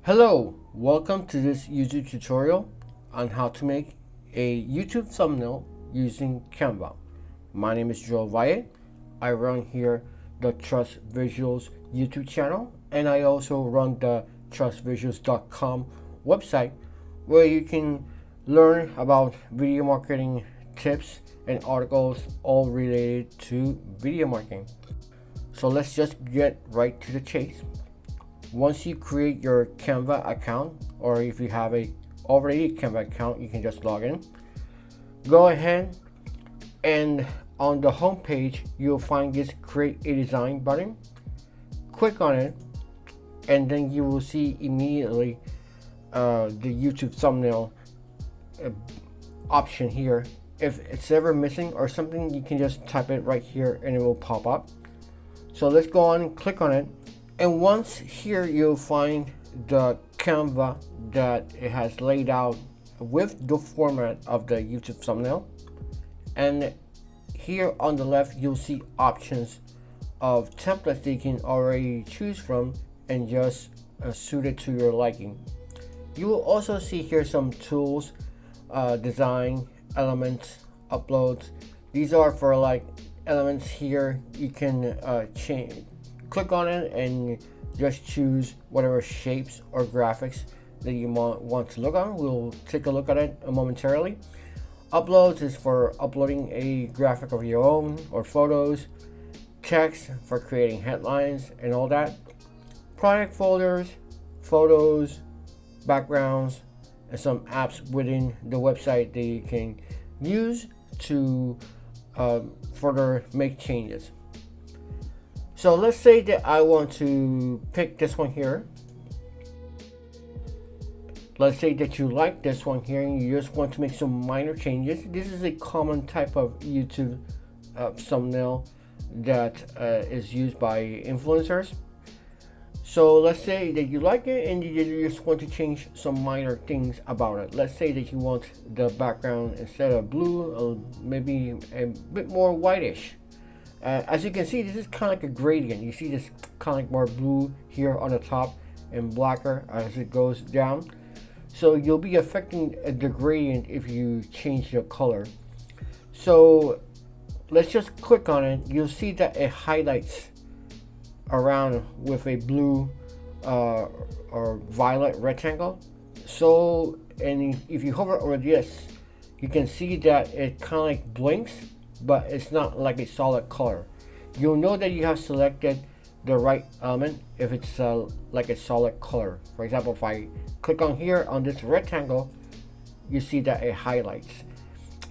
Hello, welcome to this YouTube tutorial on how to make a YouTube thumbnail using Canva. My name is Joel Valle. I run here the Trust Visuals YouTube channel, and I also run the trustvisuals.com website where you can learn about video marketing tips and articles all related to video marketing. So let's just get right to the chase. Once you create your Canva account, or if you have already a Canva account, you can just log in. Go ahead and on the home page you'll find this create a design button. Click on it and then you will see immediately the YouTube thumbnail option here. If it's ever missing or something, you can just type it right here and it will pop up. So let's go on and click on it. And once here you'll find the Canva that it has laid out with the format of the YouTube thumbnail. And here on the left you'll see options of templates that you can already choose from and just suit it to your liking. You will also see here some tools, design, elements, uploads. These are for like elements here. You can change. Click on it and just choose whatever shapes or graphics that you want to look on. We'll take a look at it momentarily. Uploads is for uploading a graphic of your own or photos. Text for creating headlines and all that. Product folders, photos, backgrounds, and some apps within the website that you can use to further make changes. So let's say that I want to pick this one here. Let's say that you like this one here and you just want to make some minor changes. This is a common type of YouTube thumbnail that is used by influencers. So let's say that you like it and you just want to change some minor things about it. Let's say that you want the background, instead of blue, maybe a bit more whitish. As you can see, this is kind of like a gradient. You see this kind of like more blue here on the top and blacker as it goes down. So you'll be affecting the gradient if you change the color. So let's just click on it. You'll see that it highlights around with a blue or violet rectangle. So, and if you hover over this, you can see that it kind of like blinks, but it's not like a solid color. You'll know that you have selected the right element if it's like a solid color. For example, if I click on here on this rectangle, you see that it highlights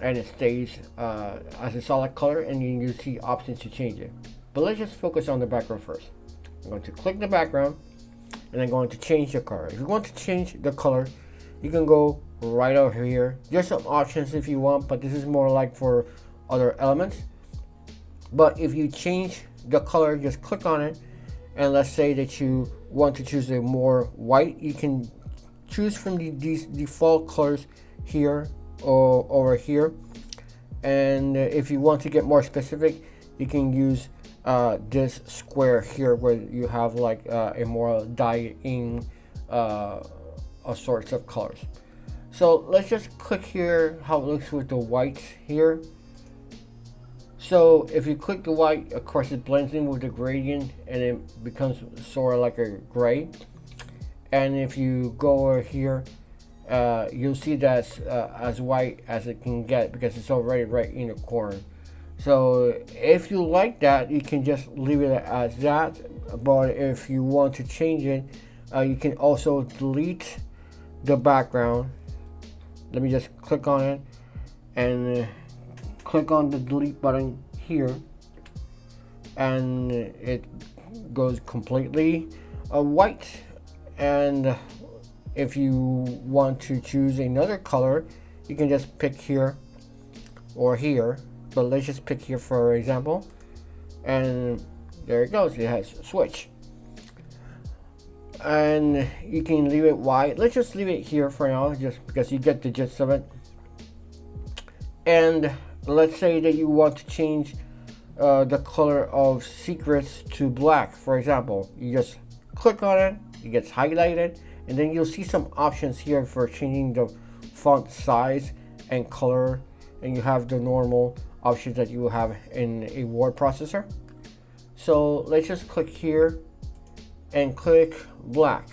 and it stays as a solid color, and then you see options to change it. But let's just focus on the background first. I'm going to click the background and I'm going to change the color. If you want to change the color, you can go right over here. There's some options if you want, but this is more like for other elements. But if you change the color, just click on it, and let's say that you want to choose a more white, you can choose from these default colors here or over here. And if you want to get more specific, you can use this square here where you have like a more dying sorts of colors. So let's just click here how it looks with the whites here. So if you click the white, of course it blends in with the gradient and it becomes sort of like a gray. And if you go over here, you'll see that's as white as it can get because it's already right in the corner. So if you like that, you can just leave it as that. But if you want to change it, you can also delete the background. Let me just click on it and click on the delete button here, and it goes completely white. And if you want to choose another color, you can just pick here or here, but let's just pick here for example, and there it goes, it has switch. And you can leave it white. Let's just leave it here for now, just because you get the gist of it. And let's say that you want to change the color of secrets to black, for example. You just click on it, it gets highlighted, and then you'll see some options here for changing the font size and color, and you have the normal options that you will have in a word processor. So let's just click here and click black,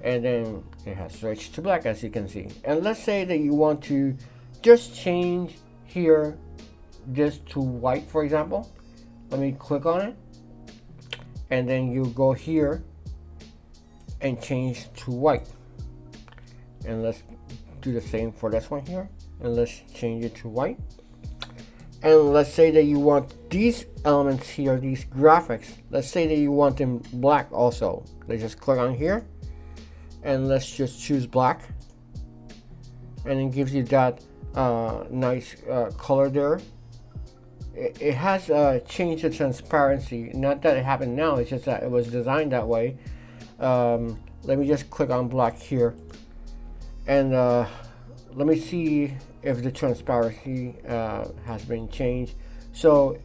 and then it has switched to black, as you can see. And let's say that you want to just change here this to white, for example. Let me click on it, and then you go here and change to white. And let's do the same for this one here, and let's change it to white. And let's say that you want these elements here, these graphics, let's say that you want them black also. Let's just click on here, and let's just choose black, and it gives you that nice color there. It has changed the transparency. Not that it happened now, it's just that it was designed that way. Let me just click on black here, and let me see if the transparency has been changed. So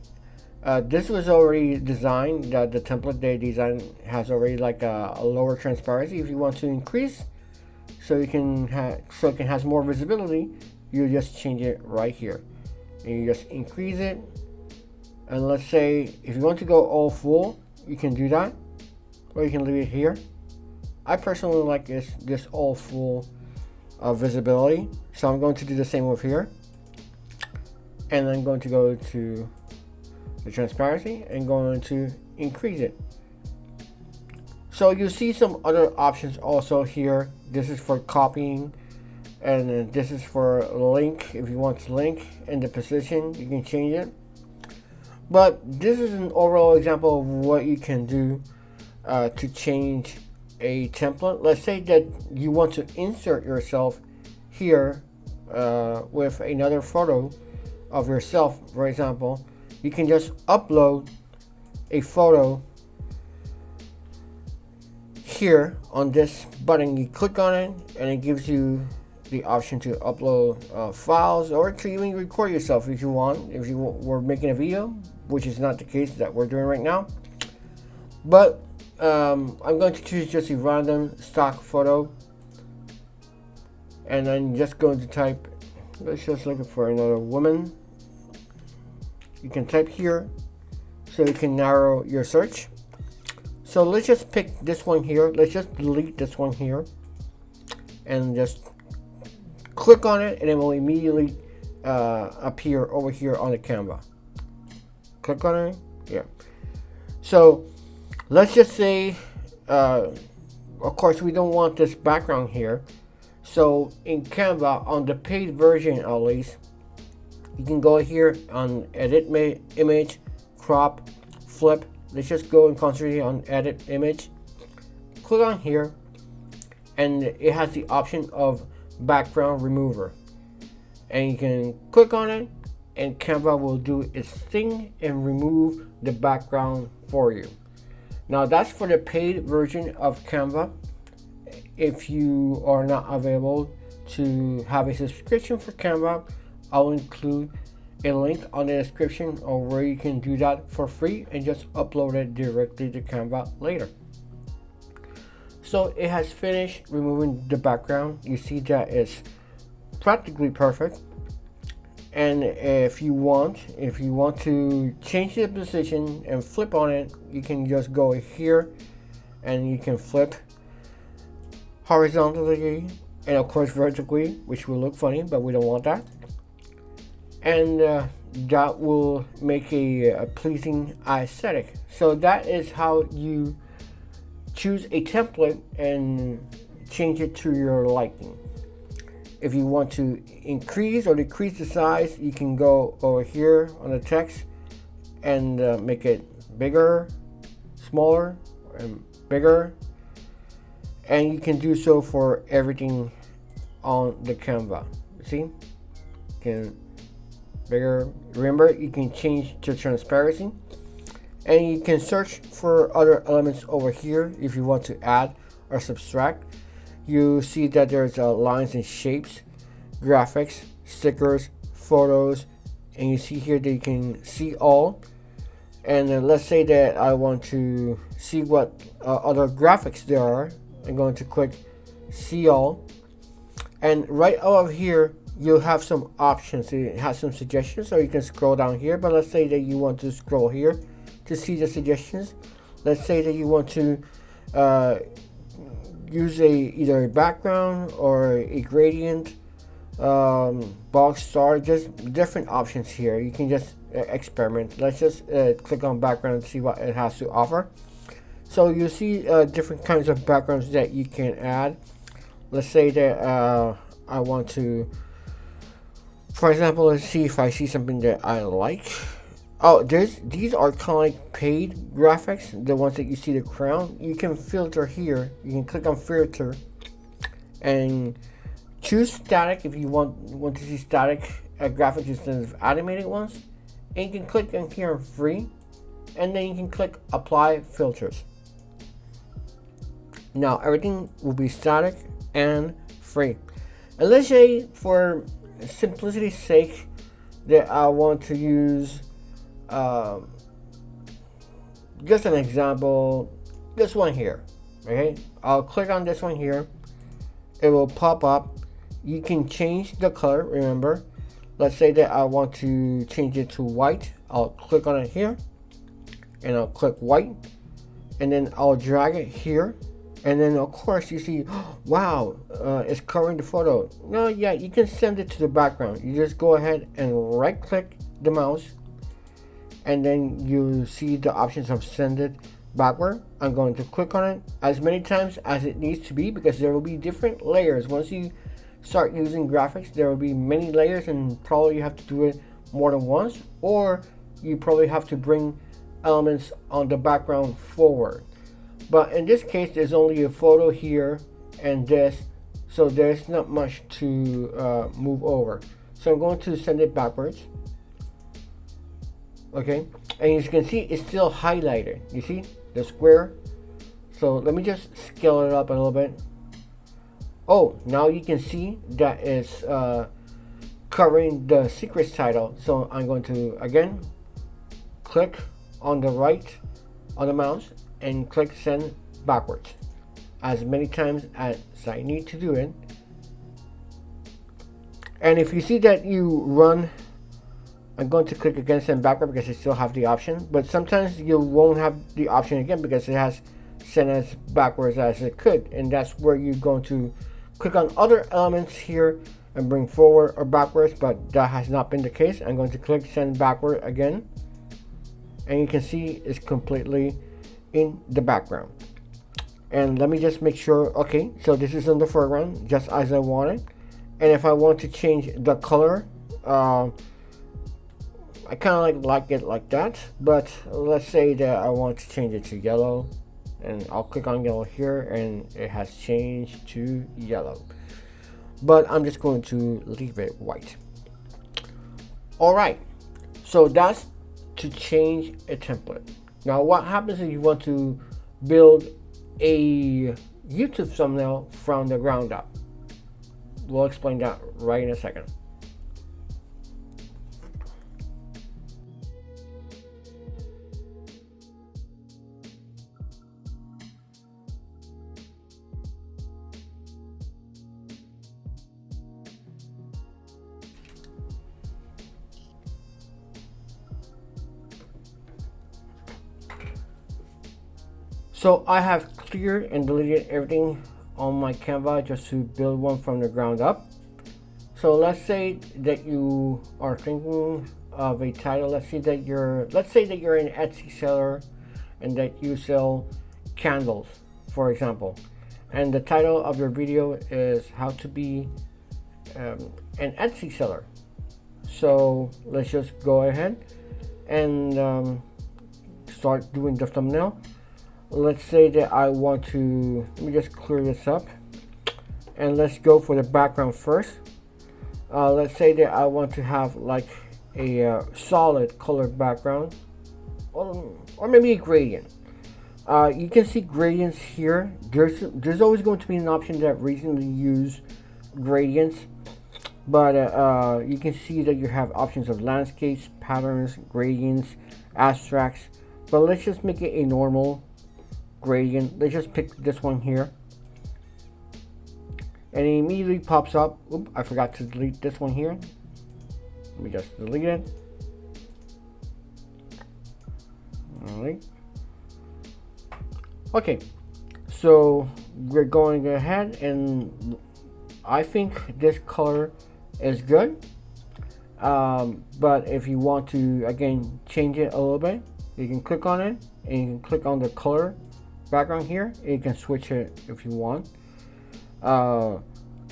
this was already designed, that the template they designed has already like a lower transparency. If you want to increase, so you can so it can has more visibility, you just change it right here, and you just increase it. And let's say if you want to go all full, you can do that, or you can leave it here. I personally like this all full visibility, so I'm going to do the same with here, and I'm going to go to the transparency and going to increase it. So you see some other options also here. This is for copying, and this is for link. If you want to link in the position, you can change it. But this is an overall example of what you can do to change a template. Let's say that you want to insert yourself here with another photo of yourself, for example. You can just upload a photo here on this button. You click on it, and it gives you the option to upload files, or to even record yourself if you want, if you were making a video, which is not the case that we're doing right now. But I'm going to choose just a random stock photo, and I'm just going to type, let's just look for another woman. You can type here so you can narrow your search. So let's just pick this one here. Let's just delete this one here, and just click on it, and it will immediately appear over here on the Canva. Click on it, yeah. So let's just say, of course, we don't want this background here. So in Canva, on the paid version at least, you can go here on edit image, crop, flip. Let's just go and concentrate on edit image. Click on here, and it has the option of background remover, and you can click on it, and Canva will do its thing and remove the background for you. Now that's for the paid version of Canva. If you are not available to have a subscription for Canva, I'll include a link on the description of where you can do that for free and just upload it directly to Canva later. So it has finished removing the background. You see that it's practically perfect. And if you want to change the position and flip on it, you can just go here, and you can flip horizontally and of course vertically, which will look funny, but we don't want that. And that will make a pleasing aesthetic. So that is how you choose a template and change it to your liking. If you want to increase or decrease the size, you can go over here on the text and make it bigger, smaller, and bigger. And you can do so for everything on the Canva. See? You can bigger. Remember, you can change to transparency, and you can search for other elements over here if you want to add or subtract. You see that there's lines and shapes, graphics, stickers, photos, and you see here that you can see all. And let's say that I want to see what other graphics there are. I'm going to click see all, and right over here you'll have some options. It has some suggestions, or you can scroll down here, but let's say that you want to scroll here to see the suggestions. Let's say that you want to use either a background or a gradient, box star, just different options here. You can just experiment. Let's just click on background and see what it has to offer. So you see different kinds of backgrounds that you can add. Let's say that I want to, for example, let's see if I see something that I like. Oh, these are kind of like paid graphics, the ones that you see the crown. You can filter here. You can click on filter and choose static if you want to see static graphics instead of animated ones. And you can click on here on free, and then you can click apply filters. Now everything will be static and free. And let's say for simplicity's sake that I want to use just an example, this one here. Okay, I'll click on this one here. It will pop up. You can change the color. Remember, let's say that I want to change it to white. I'll click on it here and I'll click white, and then I'll drag it here, and then of course you see, wow, it's covering the photo. No, yeah, you can send it to the background. You just go ahead and right click the mouse, and then you see the options of send it backward. I'm going to click on it as many times as it needs to be, because there will be different layers. Once you start using graphics, there will be many layers, and probably you have to do it more than once, or you probably have to bring elements on the background forward. But in this case, there's only a photo here and this, so there's not much to move over. So I'm going to send it backwards. Okay, and as you can see, it's still highlighted. You see the square? So let me just scale it up a little bit. Oh, now you can see that it's covering the secrets title. So I'm going to again click on the right on the mouse and click send backwards as many times as I need to do it. And if you see that you run, I'm going to click again send backward because I still have the option, but sometimes you won't have the option again because it has sent as backwards as it could, and that's where you're going to click on other elements here and bring forward or backwards, but that has not been the case. I'm going to click send backward again, and you can see it's completely in the background. And let me just make sure, okay, so this is in the foreground just as I want it. And if I want to change the color, I kind of like it like that, but let's say that I want to change it to yellow, and I'll click on yellow here, and it has changed to yellow, but I'm just going to leave it white. All right, so that's to change a template. Now what happens if you want to build a YouTube thumbnail from the ground up? We'll explain that right in a second. So I have cleared and deleted everything on my Canva just to build one from the ground up. So let's say that you are thinking of a title. Let's say that you're an Etsy seller and that you sell candles, for example. And the title of your video is how to be an Etsy seller. So let's just go ahead and start doing the thumbnail. Let's say that I want to, let me just clear this up, and let's go for the background first. Let's say that I want to have like a solid colored background, or maybe a gradient. You can see gradients here. There's always going to be an option that recently use gradients, but you can see that you have options of landscapes, patterns, gradients, abstracts. But let's just make it a normal gradient. Let's just pick this one here. and it immediately pops up. Oop, I forgot to delete this one here. Let me just delete it. Alright. Okay, so we're going ahead, and I think this color is good. But if you want to again change it a little bit, you can click on it and you can click on the color background here. You can switch it if you want.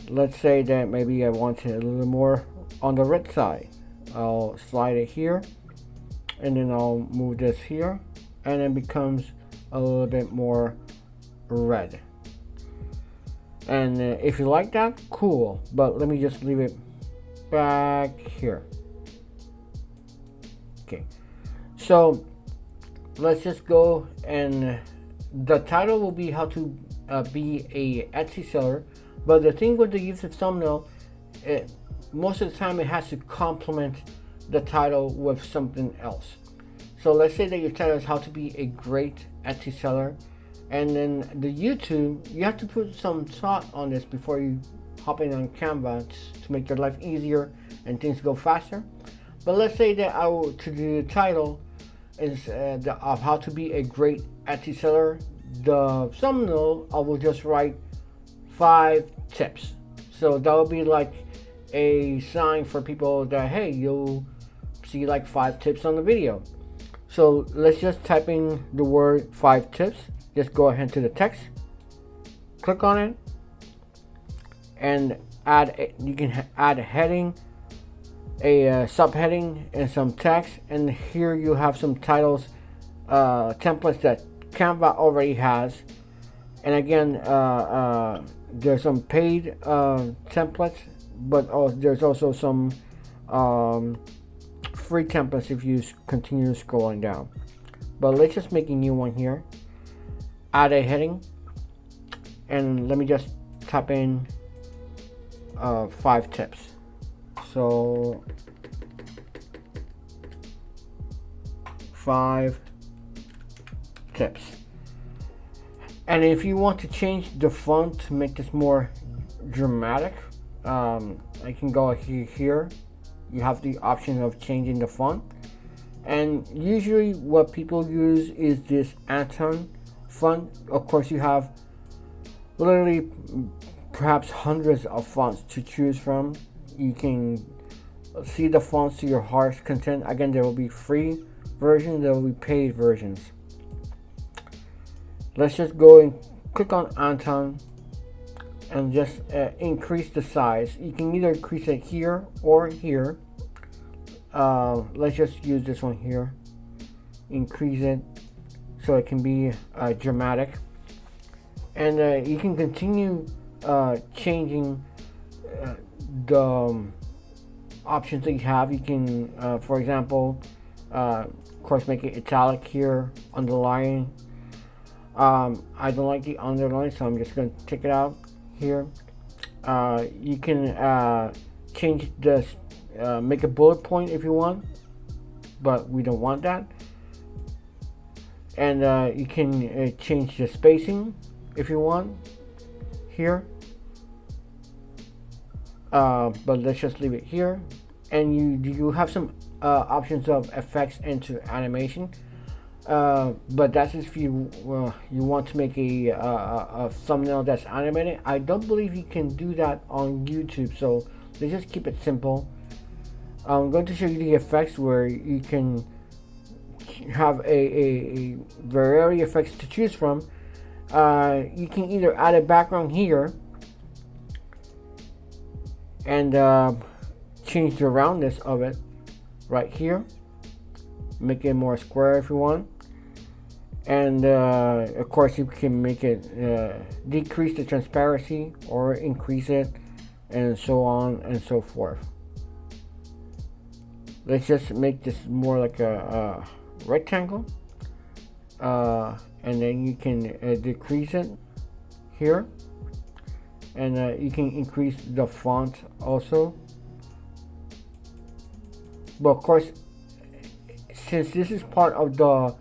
Let's say that maybe I want it a little more on the red side. I'll slide it here, and then I'll move this here, and it becomes a little bit more red. And if you like that, cool, but let me just leave it back here. Okay, so let's just go, and the title will be how to be a Etsy seller. But the thing with the YouTube thumbnail, most of the time it has to complement the title with something else. So let's say that your title is how to be a great Etsy seller, and then the YouTube, you have to put some thought on this before you hop in on Canva to make your life easier and things go faster. But let's say that to do the title is of how to be a great Etsy seller. The thumbnail, I will just write 5 tips. So that will be like a sign for people that, hey, you'll see like 5 tips on the video. So let's just type in the word 5 tips. Just go ahead to the text, click on it, and you can add a heading, a subheading, and some text. And here you have some titles, templates that Canva already has. And again, there's some paid templates, but there's also some free templates if you continue scrolling down. But let's just make a new one here. Add a heading, and let me just type in 5 tips. So 5 tips. And if you want to change the font to make this more dramatic, I can go here. You have the option of changing the font, and usually what people use is this Anton font. Of course, you have literally perhaps hundreds of fonts to choose from. You can see the fonts to your heart's content. Again, there will be free versions, there will be paid versions. Let's just go and click on Anton and just increase the size. You can either increase it here or here. Let's just use this one here. Increase it so it can be dramatic. And you can continue changing the options that you have. You can, for example, of course, make it italic here, underline. I don't like the underline, so I'm just going to take it out here. You can change this, make a bullet point if you want, but we don't want that. And you can change the spacing if you want here. But let's just leave it here. And you have some options of effects into animation. But that's if you want to make a thumbnail that's animated. I don't believe you can do that on YouTube, so let's just keep it simple. I'm going to show you the effects where you can have a variety of effects to choose from. You can either add a background here and change the roundness of it right here, make it more square if you want. And of course you can make it decrease the transparency or increase it, and so on and so forth. Let's just make this more like a rectangle, and then you can decrease it here, and you can increase the font also. But of course, since this is part of the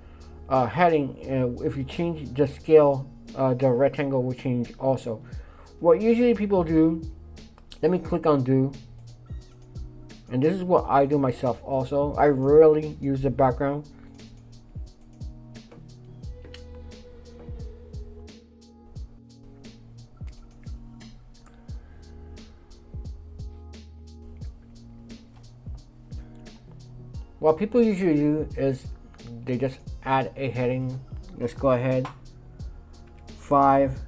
heading, if you change the scale, the rectangle will change also. What usually people do, let me click on do. And this is what I do myself also. I rarely use the background. What people usually do is they just add a heading. Let's go ahead. 5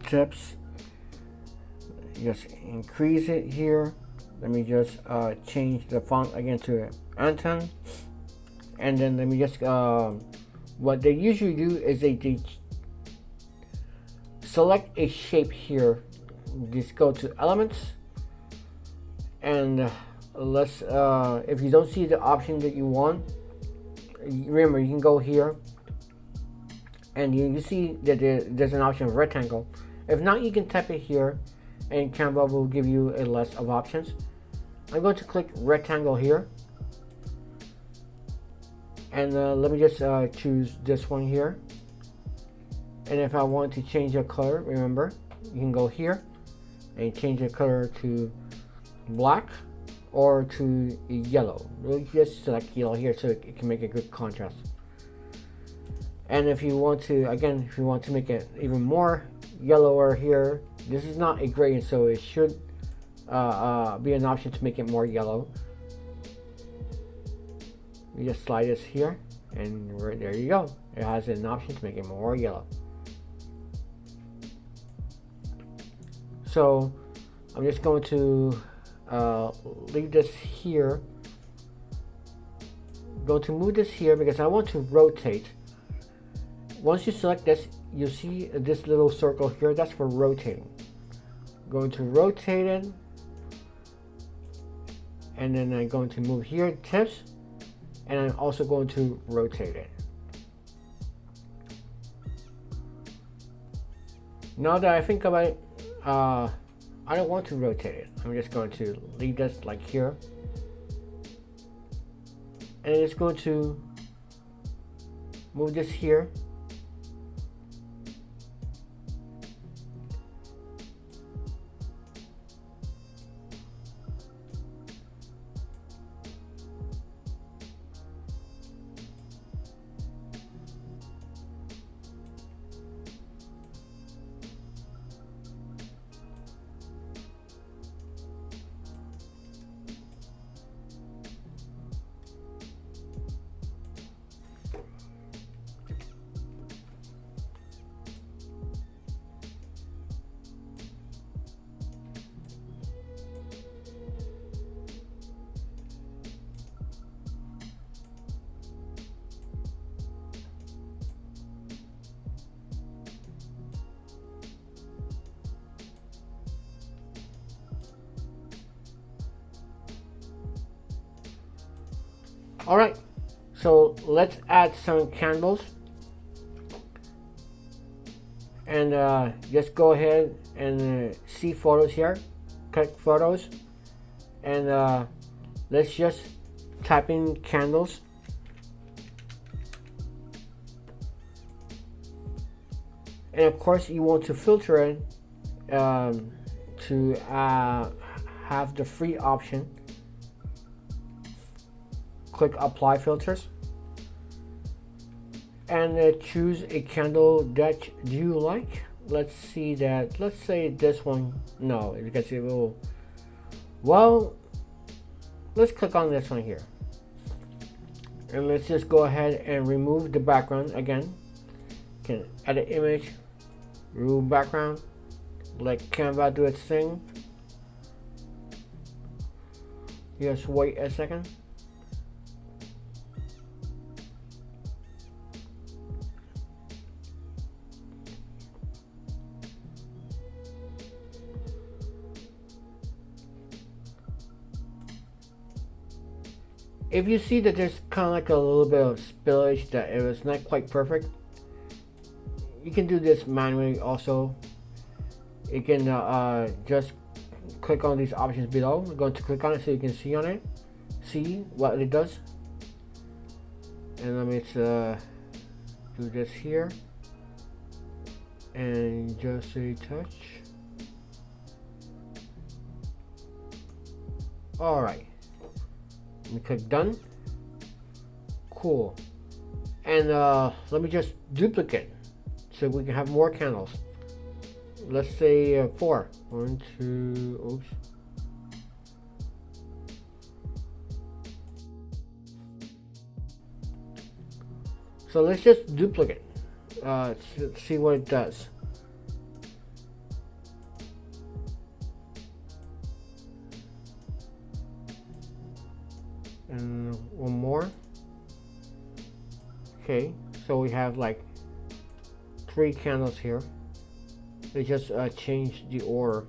tips. Just increase it here. Let me just change the font again to Anton. And then let me just, what they usually do is they select a shape here. Just go to elements. And let's, if you don't see the option that you want, remember you can go here and you see that there's an option of rectangle. If not, you can type it here and Canva will give you a list of options. I'm going to click rectangle here. And let me just choose this one here. And if I want to change the color, remember, you can go here and change the color to black or to yellow. We'll just select yellow here so it can make a good contrast. And if you want to, again, if you want to make it even more yellower here, this is not a gradient, so it should be an option to make it more yellow. You just slide this here, and right there you go. It has an option to make it more yellow. So I'm just going to leave this here. I'm going to move this here because I want to rotate. Once you select this, you see this little circle here. That's for rotating. I'm going to rotate it, and then I'm going to move here, tips, and I'm also going to rotate it. Now that I think about it, I don't want to rotate it. I'm just going to leave this like here. And it's going to move this here. All right, so let's add some candles, and just go ahead and see photos here, click photos, and let's just type in candles. And of course you want to filter it to have the free option. Click apply filters and choose a candle that you like. Let's see that, let's say this one, no, because it will, well, let's click on this one here. And let's just go ahead and remove the background again. You can edit image, remove background, let Canva do its thing. Just wait a second. If you see that there's kind of like a little bit of spillage, that it was not quite perfect, you can do this manually also. You can just click on these options below. I'm going to click on it so you can see on it, see what it does. And let me do this here. and just a touch. Alright, let me click done. Cool. And let me just duplicate so we can have more candles. Let's say 4. 1, 2, oops. So let's just duplicate. See what it does. And one more. Okay, so we have like 3 candles here. They just changed the order.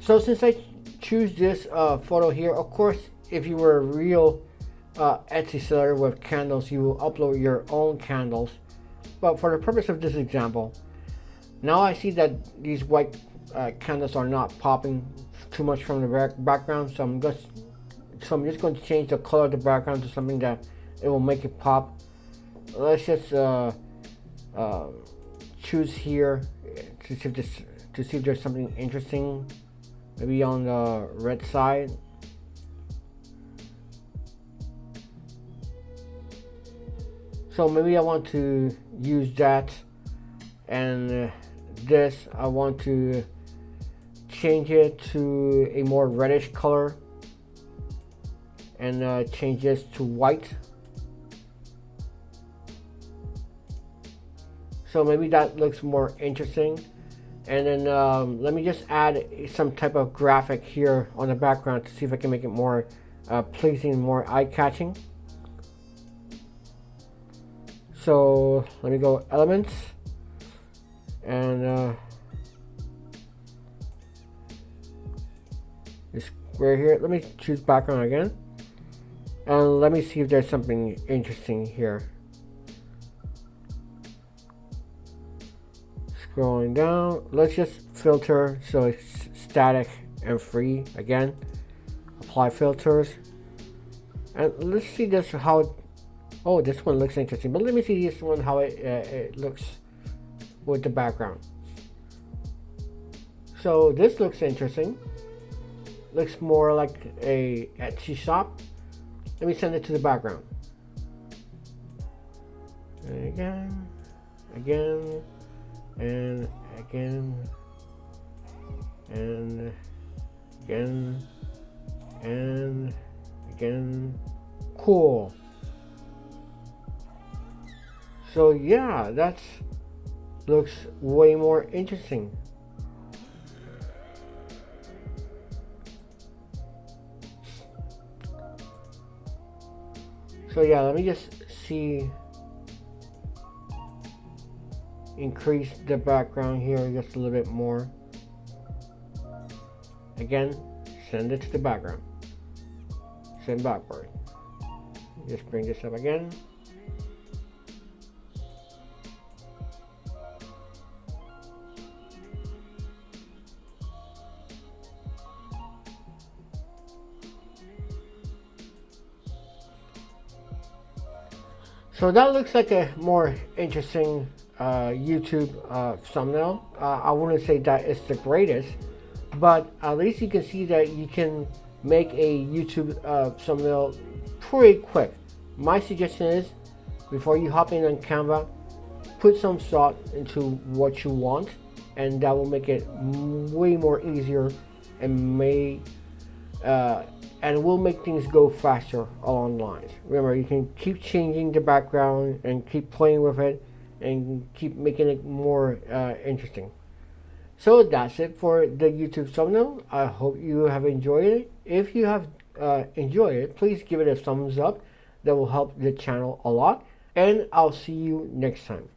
So since I choose this photo here, of course, if you were a real Etsy seller with candles, you will upload your own candles. But for the purpose of this example, now I see that these white candles are not popping too much from the background, so I'm just going to change the color of the background to something that it will make it pop. Let's just choose here to see if there's something interesting, maybe on the red side. So maybe I want to use that, and this I want to change it to a more reddish color, and change this to white. So maybe that looks more interesting. And then let me just add some type of graphic here on the background to see if I can make it more pleasing, more eye-catching. So let me go elements, and this square here. Let me choose background again, and let me see if there's something interesting here. Scrolling down, let's just filter so it's static and free again. Apply filters, and let's see this how. Oh, this one looks interesting, but let me see this one how it looks with the background. So this looks interesting. Looks more like a Etsy shop. Let me send it to the background. And again, and again, and again, and again. Cool. So yeah, that looks way more interesting. So yeah, let me just see, increase the background here just a little bit more. Again, send it to the background. Send backward. Just bring this up again. So that looks like a more interesting YouTube thumbnail. I wouldn't say that it's the greatest, but at least you can see that you can make a YouTube thumbnail pretty quick. My suggestion is, before you hop in on Canva, put some thought into what you want, and that will make it way more easier and will make things go faster along the lines. Remember, you can keep changing the background and keep playing with it and keep making it more interesting. So that's it for the YouTube thumbnail. I hope you have enjoyed it. If you have enjoyed it, please give it a thumbs up. That will help the channel a lot. And I'll see you next time.